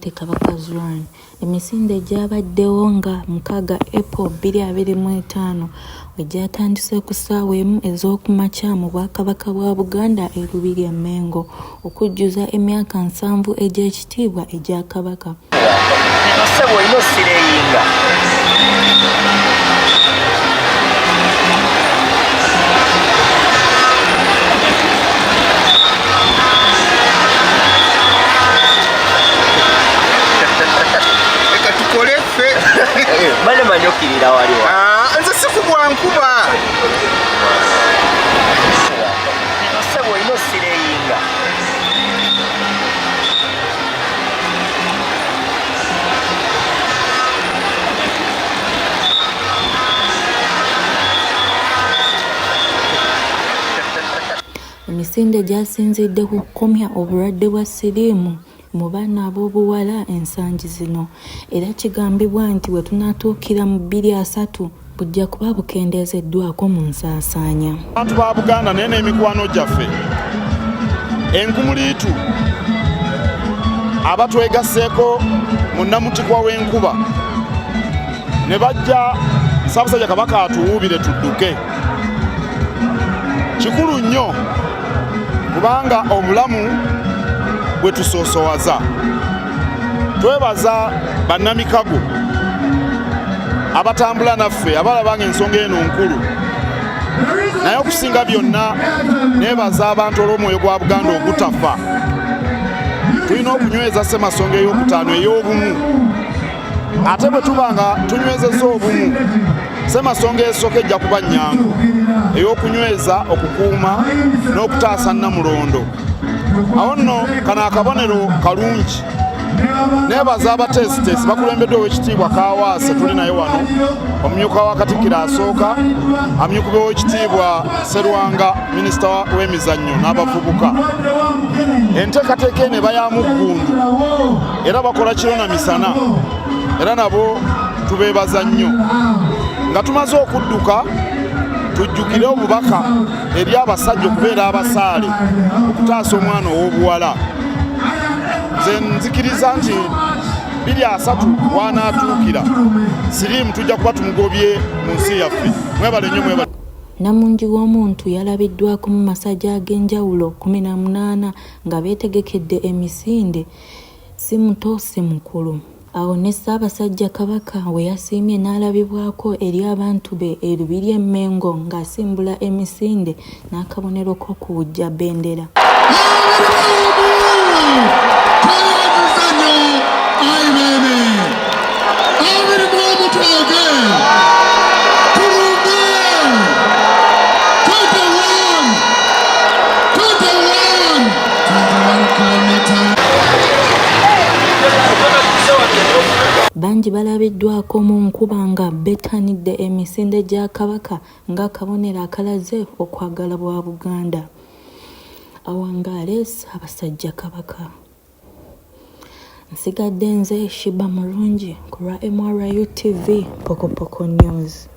Kawete Kabaka's Run. Emisinde gyabaddewo nga 6 April 2025 we gyatandise ku ssaawa emu ez'okumakya mu Bwakabaka bwa Buganda e Lubiri e Mengo okujjuza emyaka 7 egy'ekitiibwa egya Kabaka. Mane manyokirira waliwo. Nze sikubwa nkuba. Sebo ino sireyinga. Emisinde gyasinzidde ku kukomya obulwadde bwa siriimu mu baana ab'obuwala ensangi zino era kigambibwa nti we tunaatuukira mu 2030 bujja kuba bukendeezeddwako mu nsaasaanya. Abantu ba Buganda naye n'emikwano gyaffe enkumuliitu abatwegasseeko mu nnamutikwa w'enkuba ne bajja Ssaabasajja Kabaka atuwuubire tudduke. Kikulu nnyo kubanga obulamu bwe tusoosowaza. Twebaza bannamikago abatambula naffe abalaba ng'ensonga eno nkulu, naye okusinga byonna neebaza abantu olw'omwoyo gwa Buganda ogutafa. Tulina okunyweza Ssemasonga ey'okutaano ey'obumu, ate bwe tuba nga tunywezezza obumu Ssemasonga esooka ejja kuba nnyangu ey'okunyweza, okukuuma n'okutaasa Nnamulondo. Awo nno kano akabonero kalungi. Neebaza abateesiteesi bakulembeddwa ow'ekitiibwa Kaawaase tuli naye wano, omumyuka wa Katikkiro asooka, amyukube ow'ekitiibwa Sserwanga minisita w'emizannyo n'abavubuka. Enteekateeka eno eba ya muggundu era bakola kiro na misana, era nabo tubeebaza nnyo. Nga tumaze okudduka tujjukire obubaka eri abasajja okubeera abasaale okutaasa omwana ow'obuwala. Nze nzikiriza nti 2030 wanaatuukira siriimu tujja kuba tumugobye mu nsi yaffe. Mwebale nnyo mwebale. Namungi w'omuntu yalabiddwako mu masajja ag'enjawulo 18 nga beetegekedde emisinde si muto si mukulu. Awo ne Ssaabasajja Kabaka we yasiimye n'alabibwako eri abantu be e Lubiri e Mengo ng'asimbula emisinde n'akabonero k'okuwujja bbendera. Bangi balabiddwako mu nkuba nga bettanidde emisinde gya Kabaka ng'akabonero akalaze okwagala bwa Buganda. Awangaale Ssaabasajja Kabaka. Nsigadde nze Shiba Mulungi ku lwa MRU TV Pokopoko News.